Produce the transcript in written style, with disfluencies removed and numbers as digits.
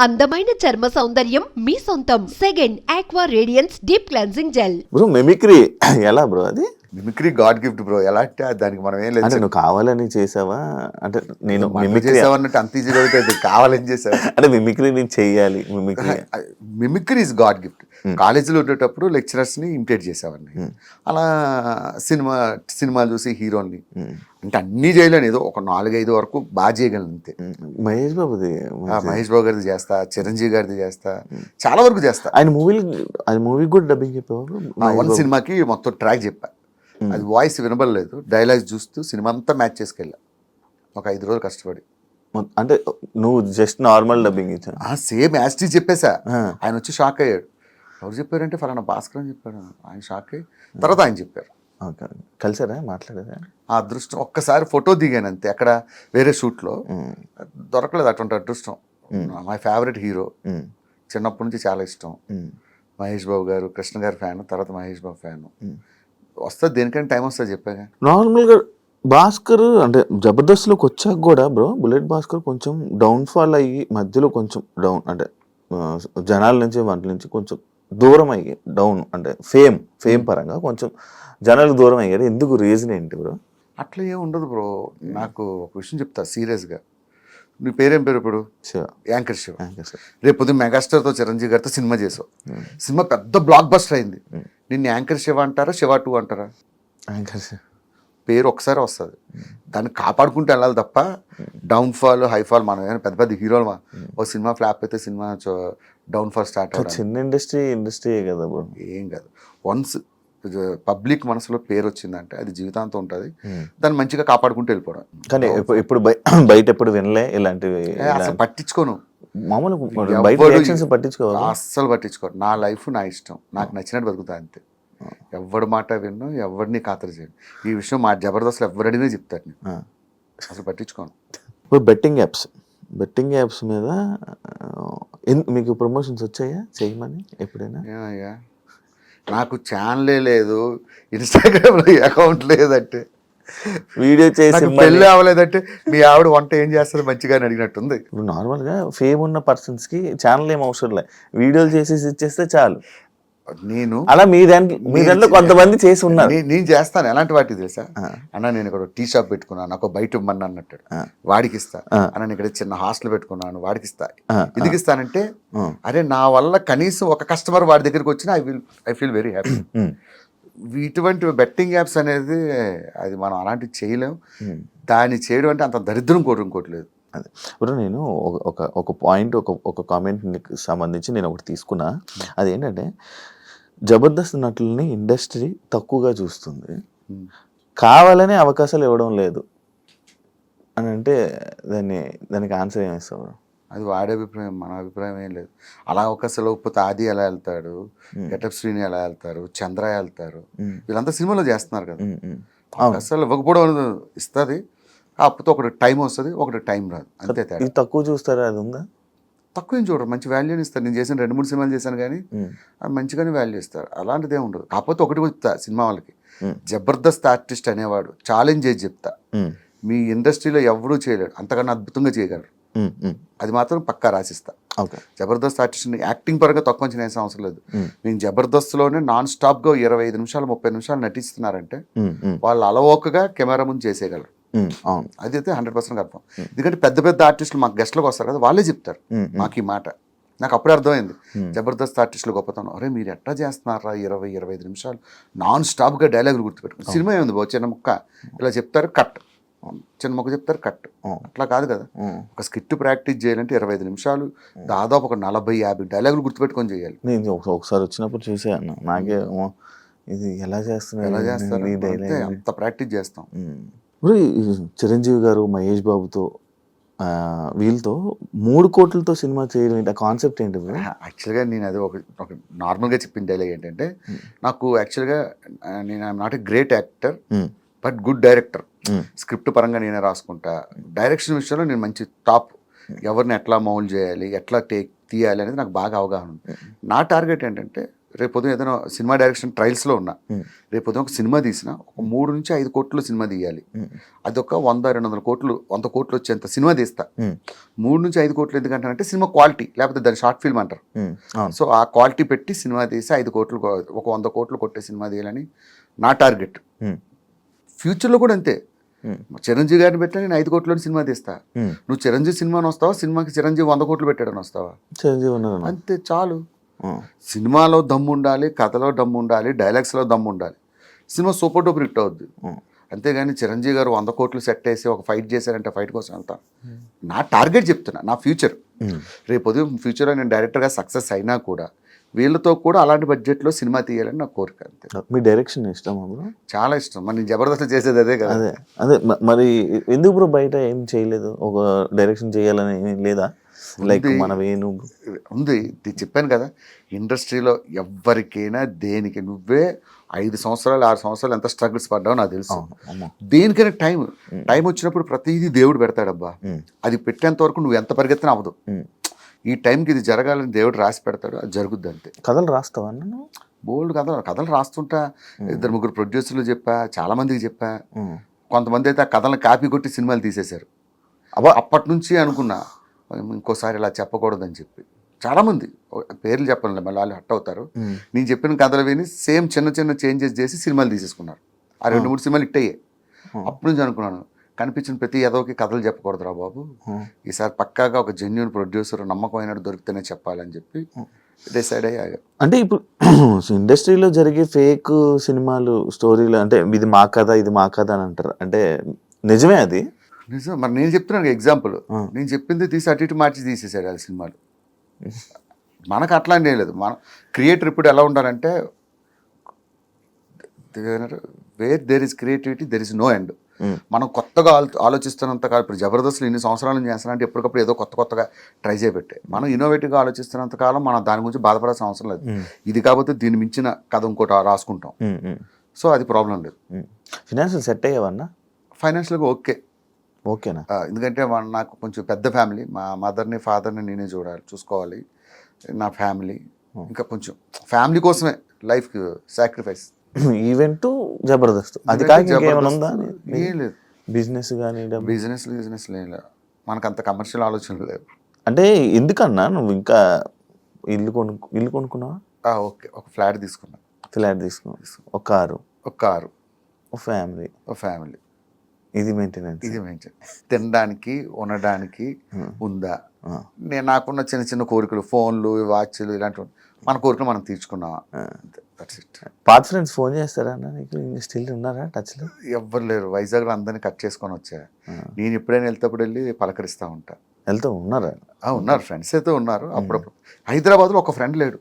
అందమైన చర్మ సౌందర్యం మీ సొంతం. Second aqua radiance deep cleansing gel. Bro mimicry ఎలా బ్రో అది? Mimicry God gift bro. ఎలా అంటే దానికి మనం ఏం లేదు. అంటే నువ్వు కావాలని చేసావా? అంటే నేను మిమిక్రీ చేసావన్నట్టు అంత ఈజీగా అవుతుంది. కావాలని చేసావా అంటే మిమిక్రీ నేను చెయ్యాలి. Mimicry is God gift. కాలేజీలో ఉండేటప్పుడు లెక్చరర్స్ ని ఇమిటేట్ చేసేవాడిని. అలా సినిమాలు చూసి హీరోని అంటే అన్నీ చేయలేను, ఏదో ఒక 4-5 వరకు బాగా చేయగలను అంతే. మహేష్ బాబుది గారిది చేస్తా, చిరంజీవి గారిది చేస్తా, చాలా వరకు చేస్తా. ఆయన మూవీ కూడా డబ్బింగ్ చెప్పేవారు. వన్ సినిమాకి మొత్తం ట్రాక్ చెప్పా. అది వాయిస్ వినబడలేదు, డైలాగ్స్ చూస్తూ సినిమా అంతా మ్యాచ్ చేసుకెళ్ళా ఒక 5 రోజులు కష్టపడి. అంటే నువ్వు జస్ట్ నార్మల్ డబ్బింగ్ ఇచ్చా? సేమ్ యాస్టీ చెప్పేసా. ఆయన వచ్చి షాక్ అయ్యాడు. ఎవరు చెప్పారంటే ఫలానా భాస్కర్ అని చెప్పాడు. ఆయన షాక్ అయ్యి తర్వాత ఆయన చెప్పారు. కలిసారా, మాట్లాడారా? ఆ అదృష్టం ఒక్కసారి ఫోటో దిగాను అంతే, అక్కడ వేరే షూట్లో దొరకలేదు అటువంటి అదృష్టం. మై ఫేవరెట్ హీరో, చిన్నప్పటి నుంచి చాలా ఇష్టం. మహేష్ బాబు గారు, కృష్ణ గారి ఫ్యాన్, తర్వాత మహేష్ బాబు ఫ్యాన్. వస్తుంది దేనికైనా టైం వస్తుంది చెప్పాగా. నార్మల్గా భాస్కర్ అంటే జబర్దస్త్లోకి వచ్చాక కూడా బ్రో బుల్లెట్ భాస్కర్ కొంచెం డౌన్ఫాల్ అయ్యి మధ్యలో కొంచెం డౌన్ అంటే జనాల నుంచి వాటి నుంచి కొంచెం దూరం అయ్యి డౌన్ అంటే ఫేమ్ పరంగా కొంచెం జనాలకు దూరం అయ్యారు. ఎందుకు, రీజన్ ఏంటి బ్రో? అట్లా ఏం ఉండదు బ్రో. నాకు ఒక విషయం చెప్తా సీరియస్గా. నీ పేరేం పేరు ఇప్పుడు? యాంకర్ శివ. రేపు పొద్దున్న మెగాస్టార్తో చిరంజీవి గారితో సినిమా చేసావు. సినిమా పెద్ద బ్లాక్ బస్టర్ అయింది. నిన్ను యాంకర్ శివ అంటారా, శివ 2 అంటారా? యాంకర్ శివ పేరు ఒకసారి వస్తుంది, దాన్ని కాపాడుకుంటూ వెళ్ళాలి తప్ప డౌన్ఫాల్ హైఫాల్ మనం ఏమైనా పెద్ద పెద్ద హీరోలు ఒక సినిమా ఫ్లాప్ అయితే సినిమా డౌన్ఫాల్ స్టార్ట్ అవుతుంది. చిన్న ఇండస్ట్రీ కదా బ్రో. ఏం కాదు, వన్స్ పబ్లిక్ మనసులో పేరు వచ్చిందంటే అది జీవితాంతం ఉంటుంది. దాన్ని మంచిగా కాపాడుకుంటూ వెళ్ళిపోవడం. కానీ ఇప్పుడు బయట ఎప్పుడు వినలే ఇలాంటివి. అసలు పట్టించుకోను, మామూలు పట్టించుకోవాలి, అస్సలు పట్టించుకోను. నా లైఫ్ నా ఇష్టం, నాకు నచ్చినట్టు బతుకుతా అంతే. ఎవరి మాట విన్ను, ఎవరిని ఖాతరు చేయను. ఈ విషయం మా జబర్దస్త్లో ఎవరడినే చెప్తారు, నేను అసలు పట్టించుకోను. ఇప్పుడు బెట్టింగ్ యాప్స్ మీద మీకు ప్రమోషన్స్ వచ్చాయా చేయమని ఎప్పుడైనా? నాకు ఛానలే లేదు, ఇన్స్టాగ్రామ్లో అకౌంట్ లేదంటే, వీడియో చేసి పెళ్ళి అవ్వలేదంటే మీ ఆవిడ వంట ఏం చేస్తారు మంచిగా అని అడిగినట్టుంది. ఇప్పుడు నార్మల్గా ఫేమ్ ఉన్న పర్సన్స్కి ఛానల్ ఏం అవసరం లేదు, వీడియోలు చేసేసి ఇచ్చేస్తే చాలు. నేను అలా మీ దాంట్లో కొంతమంది చేసి ఉన్నారు. నేను చేస్తాను. ఎలాంటి వాటికి తెలుసా అన్న, నేను ఇక్కడ టీ షాప్ పెట్టుకున్నాను, నాకు బయట ఇవ్వమని అన్నట్టు వాడికి ఇస్తా. అన్న నేను ఇక్కడ చిన్న హాస్టల్ పెట్టుకున్నాను, వాడికి ఇస్తా. ఎందుకు ఇస్తానంటే, అరే నా వల్ల కనీసం ఒక కస్టమర్ వాడి దగ్గరికి వచ్చినా ఐ ఫీల్ వెరీ హ్యాపీ. ఇటువంటి బెట్టింగ్ యాప్స్ అనేది అది మనం అలాంటివి చేయలేం. దాన్ని చేయడం అంటే అంత దరిద్రం ఇంకోట్లేదు. అదే ఇప్పుడు నేను ఒక పాయింట్ ఒక కామెంట్కి సంబంధించి నేను ఒకటి తీసుకున్నా. అదేంటంటే జబర్దస్త్ నటులని ఇండస్ట్రీ తక్కువగా చూస్తుంది, కావాలనే అవకాశాలు ఇవ్వడం లేదు అని అంటే దానికి ఆన్సర్ ఏమి ఇస్తావు? అది వాడే అభిప్రాయం, మన అభిప్రాయం ఏం లేదు. అలా అవకాశాలు ఇవ్వకపోతే ఆది ఎలా వెళ్తాడు, గెటప్ శ్రీని ఎలా వెళ్తారు, చంద్ర వెళ్తారు, వీళ్ళంతా సినిమాలో చేస్తున్నారు కదా. అవకాశాలు ఇవ్వకపోవడం ఇస్తుంది, కాకపోతే ఒకటి టైం వస్తుంది, ఒకటి టైం రాదు, అంతే తేడా. తక్కువ చూస్తారా? అది ఉందా? తక్కువ ఏం చూడరు, మంచి వాల్యూని ఇస్తారు. నేను చేసిన 2-3 సినిమాలు చేశాను కానీ మంచిగానే వాల్యూ ఇస్తారు. అలాంటిదే ఉండదు. కాకపోతే ఒకటి చెప్తా సినిమా వాళ్ళకి, జబర్దస్త్ ఆర్టిస్ట్ అనేవాడు ఛాలెంజ్ చేసి చెప్తా, మీ ఇండస్ట్రీలో ఎవరూ చేయలేడు, అంతకన్నా అద్భుతంగా చేయగలరు. అది మాత్రం పక్కా రాసిస్తా. జబర్దస్త్ ఆర్టిస్ట్ని యాక్టింగ్ పరంగా తక్కువ అంచనా వేసే అవసరం లేదు. నేను జబర్దస్త్లోనే నాన్ స్టాప్గా 25 నిమిషాలు 30 నిమిషాలు నటిస్తున్నారంటే వాళ్ళు అలవోకగా కెమెరా ముందు చేసేయగలరు. అది అయితే 100% అర్థం. ఎందుకంటే పెద్ద పెద్ద ఆర్టిస్టులు మాకు గెస్ట్లకు వస్తారు కదా, వాళ్ళే చెప్తారు మాకు ఈ మాట. నాకు అప్పుడే అర్థమైంది జబర్దస్త్ ఆర్టిస్టులు గొప్పతనం. అరే మీరు ఎట్లా చేస్తున్నారా 20-25 నిమిషాలు నాన్ స్టాప్గా డైలాగులు గుర్తుపెట్టుకుని. సినిమా ఏముంది బాబు, చిన్న ముక్క ఇలా చెప్తారు కట్, చిన్న మొక్క చెప్తారు కట్, అట్లా కాదు కదా. ఒక స్కిట్ ప్రాక్టీస్ చేయాలంటే 25 నిమిషాలు దాదాపు ఒక 40-50 డైలాగులు గుర్తుపెట్టుకొని చేయాలి. నేను ఒకసారి వచ్చినప్పుడు చూసాను, నాకే ఇది ఎలా చేస్తారు అంత ప్రాక్టీస్ చేస్తాం. చిరంజీవి గారు మహేష్ బాబుతో వీళ్ళతో 3 కోట్లతో సినిమా చేయడం ఏంటి, ఆ కాన్సెప్ట్ ఏంటి? యాక్చువల్గా నేను అది ఒక నార్మల్గా చెప్పిన డైలాగ్ ఏంటంటే, నాకు యాక్చువల్గా నేను I'm not a great actor but good director. Script పరంగా నేనే రాసుకుంటా, డైరెక్షన్ విషయంలో నేను మంచి టాప్. ఎవరిని ఎట్లా మౌల్డ్ చేయాలి, ఎట్లా తీయాలి అనేది నాకు బాగా అవగాహన ఉంది. నా టార్గెట్ ఏంటంటే రేపు పొద్దున ఏదైనా సినిమా డైరెక్షన్ ట్రయల్స్లో ఉన్నా, రేపు పొద్దున ఒక సినిమా తీసినా ఒక 3 నుంచి 5 కోట్లు సినిమా తీయాలి. అదొక 100-200 కోట్లు 100 కోట్లు వచ్చేంత సినిమా తీస్తా. 3 నుంచి 5 కోట్లు ఎందుకంటానంటే సినిమా క్వాలిటీ, లేకపోతే దాన్ని షార్ట్ ఫిల్మ్ అంటారు. సో ఆ క్వాలిటీ పెట్టి సినిమా తీసి 5 కోట్లు ఒక 100 కోట్లు కొట్టే సినిమా తీయాలని నా టార్గెట్. ఫ్యూచర్లో కూడా అంతే. చిరంజీవి గారిని పెట్టా నేను 5 కోట్లని సినిమా తీస్తా. నువ్వు చిరంజీవి సినిమాని వస్తావా, సినిమాకి చిరంజీవి 100 కోట్లు పెట్టాడని వస్తావా? చిరంజీవి ఉన్నాడు. అంతే చాలు. సినిమాలో దమ్ము ఉండాలి, కథలో దమ్ము ఉండాలి, డైలాగ్స్లో దమ్ము ఉండాలి. సినిమా సూపర్ డూపర్ హిట్ అవుద్ది. అంతేగాని చిరంజీవి గారు 100 కోట్లు సెట్ వేసి ఒక ఫైట్ చేశారంటే ఫైట్ కోసం వెళ్తాను. నా టార్గెట్ చెప్తున్నా, నా ఫ్యూచర్. రేపు ఉదయం ఫ్యూచర్లో నేను డైరెక్టర్గా సక్సెస్ అయినా కూడా వీళ్ళతో కూడా అలాంటి బడ్జెట్లో సినిమా తీయాలని నా కోరిక. అంతే. మీ డైరెక్షన్ ఇష్టం బ్రో? చాలా ఇష్టం. మరి నేను జబర్దస్త్ చేసేది అదే కదా. అదే మరి ఎందుకు బ్రో బయట ఏం చేయలేదు? ఒక డైరెక్షన్ చేయాలని ఏం లేదా? లైక్ మన వేణు ఉంది. చెప్పాను కదా, ఇండస్ట్రీలో ఎవరికైనా దేనికి నువ్వే 5 సంవత్సరాలు 6 సంవత్సరాలు ఎంత స్ట్రగుల్స్ పడ్డావో నాకు తెలుసు. దేనికైనా టైం వచ్చినప్పుడు ప్రతిదీ దేవుడు పెడతాడబ్బా. అది పెట్టేంత వరకు నువ్వు ఎంత పరిగెత్తినా అవ్వదు. ఈ టైంకి ఇది జరగాలని దేవుడు రాసి పెడతాడు, అది జరుగుద్ది అంతే. కథలు రాస్తావా? బోల్డ్ కథలు రాస్తుంటా. 2-3 ప్రొడ్యూసర్లు చెప్పా, చాలా మందికి చెప్పా. కొంతమంది అయితే ఆ కథలను కాపీ కొట్టి సినిమాలు తీసేశారు. అప్పటి నుంచి అనుకున్నా ఇంకోసారి ఇలా చెప్పకూడదని చెప్పి. చాలామంది పేర్లు చెప్పాలి, మళ్ళీ వాళ్ళు హట్ అవుతారు. నేను చెప్పిన కథలు విని సేమ్ చిన్న చిన్న చేంజెస్ చేసి సినిమాలు తీసేసుకున్నారు. ఆ 2-3 సినిమాలు హిట్ అయ్యాయి. అప్పటి నుంచి అనుకున్నాను, కనిపించిన ప్రతి ఏదోకి కథలు చెప్పకూడదురా బాబు, ఈసారి పక్కాగా ఒక జెన్యూన్ ప్రొడ్యూసర్ నమ్మకమైన దొరికితేనే చెప్పాలని చెప్పి డిసైడ్ అయ్యాగా. అంటే ఇప్పుడు ఇండస్ట్రీలో జరిగే ఫేక్ సినిమాలు స్టోరీలు అంటే ఇది మా కథ ఇది మా కథ అని అంటారు, అంటే నిజమే అది? నిజం. మరి నేను చెప్తున్నాను ఎగ్జాంపుల్, నేను చెప్పింది తీసి అటు ఇటు మార్చి తీసేసాడు ఆ సినిమాలు. మనకు అట్లా ఏం లేదు. మన క్రియేటర్ ఇప్పుడు ఎలా ఉండాలంటే where there is creativity there is no end. మనం కొత్తగా ఆలోచిస్తున్నంత కాలం, ఇప్పుడు జబర్దస్త్లు ఇన్ని సంవత్సరాల నుంచి చేస్తానంటే ఎప్పటికప్పుడు ఏదో కొత్తగా ట్రై చేయబెట్టే. మనం ఇన్నోవేటివ్గా ఆలోచిస్తున్నంత కాలం మనం దాని గురించి బాధపడాల్సిన అవసరం లేదు. ఇది కాకపోతే దీన్ని మించిన కథ ఇంకోటి రాసుకుంటాం. సో అది ప్రాబ్లం లేదు. ఫినాన్షియల్ సెట్ అయ్యేవన్నా? ఫైనాన్షియల్గా ఓకేనా? ఎందుకంటే నాకు కొంచెం పెద్ద ఫ్యామిలీ, మా మదర్ని ఫాదర్ని నేనే చూసుకోవాలి, నా ఫ్యామిలీ. ఇంకా కొంచెం ఫ్యామిలీ కోసమే లైఫ్ సాక్రిఫైస్. ఈవెంట్ జబర్దస్త్ అది కాక ఇంకేమైనా ఉందా? ఏం లేదు. బిజినెస్ కానీ బిజినెస్ లేదు, మనకు అంత కమర్షియల్ ఆలోచనలు లేవు. అంటే ఎందుకన్నా నువ్వు ఇంకా ఇల్లు కొనుక్కున్నావా? ఓకే, ఒక ఫ్లాట్ తీసుకున్నా. ఒక కారు, ఒక ఫ్యామిలీ. ఇది మెయింటెనెన్స్. తినడానికి ఉండడానికి ఉందా? నేను నాకున్న చిన్న చిన్న కోరికలు, ఫోన్లు, వాచ్లు, ఇలాంటివి మన కోరికలు మనం తీర్చుకున్నావా? పాత ఫ్రెండ్స్ ఫోన్ చేస్తారా నీకు? స్టిల్ ఉన్నారా టచ్లో? ఎవ్వరు లేరు. వైజాగ్లో అందరినీ కట్ చేసుకొని వచ్చా. నేను ఎప్పుడైనా వెళ్తేప్పుడు వెళ్ళి పలకరిస్తూ ఉంటా. ఉన్నారా? ఉన్నారు, ఫ్రెండ్స్ అయితే ఉన్నారు. అప్పుడప్పుడు హైదరాబాద్లో ఒక ఫ్రెండ్ లేడు.